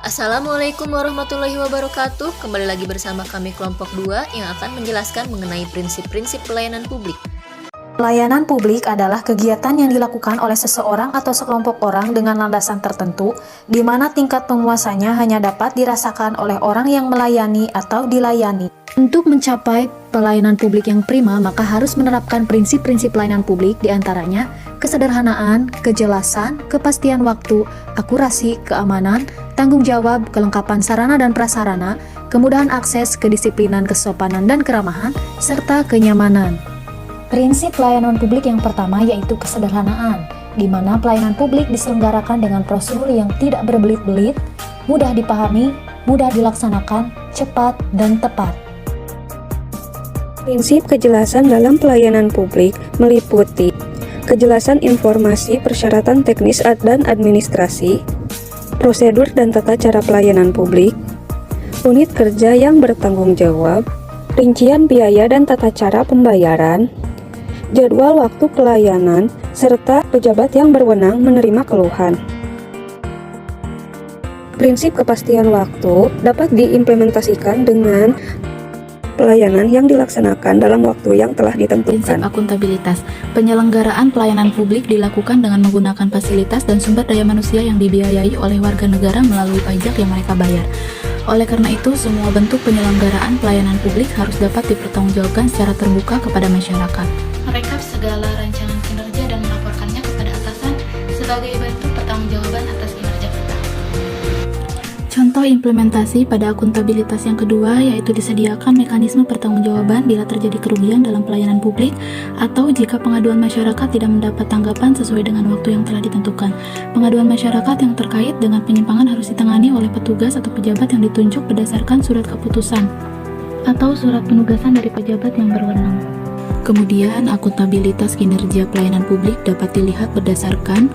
Assalamualaikum warahmatullahi wabarakatuh. Kembali lagi bersama kami kelompok 2 yang akan menjelaskan mengenai prinsip-prinsip pelayanan publik. Pelayanan publik adalah kegiatan yang dilakukan oleh seseorang atau sekelompok orang dengan landasan tertentu, di mana tingkat penguasanya hanya dapat dirasakan oleh orang yang melayani atau dilayani. Untuk mencapai pelayanan publik yang prima, maka harus menerapkan prinsip-prinsip pelayanan publik, diantaranya kesederhanaan, kejelasan, kepastian waktu, akurasi, keamanan, tanggung jawab, kelengkapan sarana dan prasarana, kemudahan akses, kedisiplinan, kesopanan dan keramahan, serta kenyamanan. Prinsip pelayanan publik yang pertama yaitu kesederhanaan, di mana pelayanan publik diselenggarakan dengan prosedur yang tidak berbelit-belit, mudah dipahami, mudah dilaksanakan, cepat, dan tepat. Prinsip kejelasan dalam pelayanan publik meliputi kejelasan informasi, persyaratan teknis dan administrasi, prosedur dan tata cara pelayanan publik, unit kerja yang bertanggung jawab, rincian biaya dan tata cara pembayaran, jadwal waktu pelayanan, serta pejabat yang berwenang menerima keluhan. Prinsip kepastian waktu dapat diimplementasikan dengan pelayanan yang dilaksanakan dalam waktu yang telah Prinsip ditentukan. akuntabilitas. Penyelenggaraan pelayanan publik dilakukan dengan menggunakan fasilitas dan sumber daya manusia yang dibiayai oleh warga negara melalui pajak yang mereka bayar. Oleh karena itu, semua bentuk penyelenggaraan pelayanan publik harus dapat dipertanggungjawabkan secara terbuka kepada masyarakat. Merekap segala rancangan kinerja dan melaporkannya kepada atasan sebagai bentuk pertanggungjawaban atas kinerja kita. Contoh implementasi pada akuntabilitas yang kedua yaitu disediakan mekanisme pertanggungjawaban bila terjadi kerugian dalam pelayanan publik atau jika pengaduan masyarakat tidak mendapat tanggapan sesuai dengan waktu yang telah ditentukan. Pengaduan masyarakat yang terkait dengan penyimpangan harus ditangani oleh petugas atau pejabat yang ditunjuk berdasarkan surat keputusan atau surat penugasan dari pejabat yang berwenang. Kemudian, akuntabilitas kinerja pelayanan publik dapat dilihat berdasarkan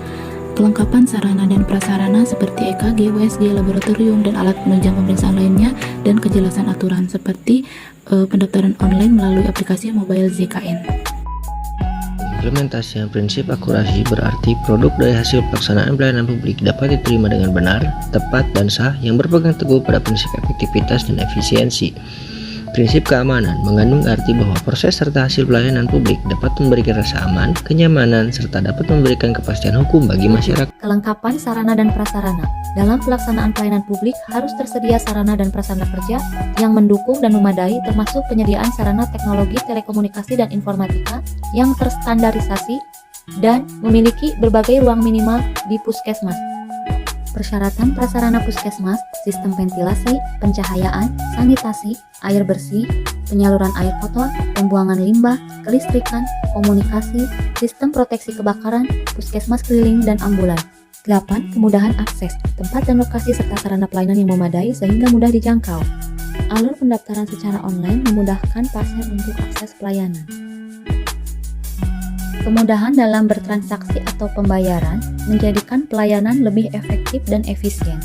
kelengkapan sarana dan prasarana seperti EKG, USG, laboratorium, dan alat penunjang pemeriksaan lainnya, dan kejelasan aturan seperti pendaftaran online melalui aplikasi mobile ZKN. Implementasi prinsip akurasi berarti produk dari hasil pelaksanaan pelayanan publik dapat diterima dengan benar, tepat, dan sah yang berpegang teguh pada prinsip efektivitas dan efisiensi. Prinsip keamanan mengandung arti bahwa proses serta hasil pelayanan publik dapat memberikan rasa aman, kenyamanan, serta dapat memberikan kepastian hukum bagi masyarakat. Kelengkapan sarana dan prasarana. Dalam pelaksanaan pelayanan publik harus tersedia sarana dan prasarana kerja yang mendukung dan memadai, termasuk penyediaan sarana teknologi telekomunikasi dan informatika yang terstandarisasi dan memiliki berbagai ruang minimal di puskesmas. Persyaratan prasarana puskesmas, sistem ventilasi, pencahayaan, sanitasi, air bersih, penyaluran air kotor, pembuangan limbah, kelistrikan, komunikasi, sistem proteksi kebakaran, puskesmas keliling, dan ambulan. 8. Kemudahan akses, tempat dan lokasi serta sarana pelayanan yang memadai sehingga mudah dijangkau. Alur pendaftaran secara online memudahkan pasien untuk akses pelayanan. Kemudahan dalam bertransaksi atau pembayaran menjadikan pelayanan lebih efektif dan efisien.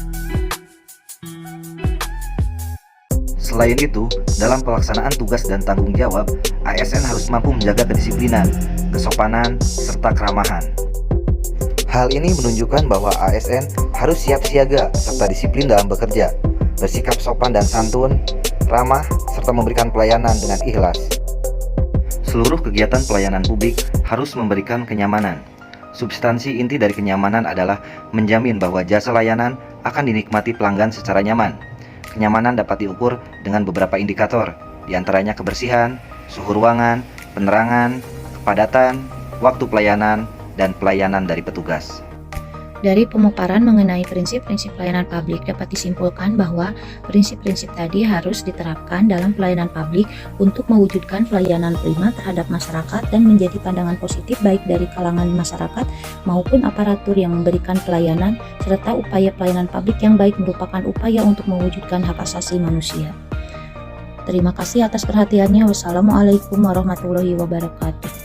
Selain itu, dalam pelaksanaan tugas dan tanggung jawab, ASN harus mampu menjaga kedisiplinan, kesopanan, serta keramahan. Hal ini menunjukkan bahwa ASN harus siap siaga serta disiplin dalam bekerja, bersikap sopan dan santun, ramah, serta memberikan pelayanan dengan ikhlas. Seluruh kegiatan pelayanan publik harus memberikan kenyamanan. Substansi inti dari kenyamanan adalah menjamin bahwa jasa layanan akan dinikmati pelanggan secara nyaman. Kenyamanan dapat diukur dengan beberapa indikator, diantaranya kebersihan, suhu ruangan, penerangan, kepadatan, waktu pelayanan, dan pelayanan dari petugas. Dari pemaparan mengenai prinsip-prinsip pelayanan publik dapat disimpulkan bahwa prinsip-prinsip tadi harus diterapkan dalam pelayanan publik untuk mewujudkan pelayanan prima terhadap masyarakat dan menjadi pandangan positif baik dari kalangan masyarakat maupun aparatur yang memberikan pelayanan, serta upaya pelayanan publik yang baik merupakan upaya untuk mewujudkan hak asasi manusia. Terima kasih atas perhatiannya. Wassalamualaikum warahmatullahi wabarakatuh.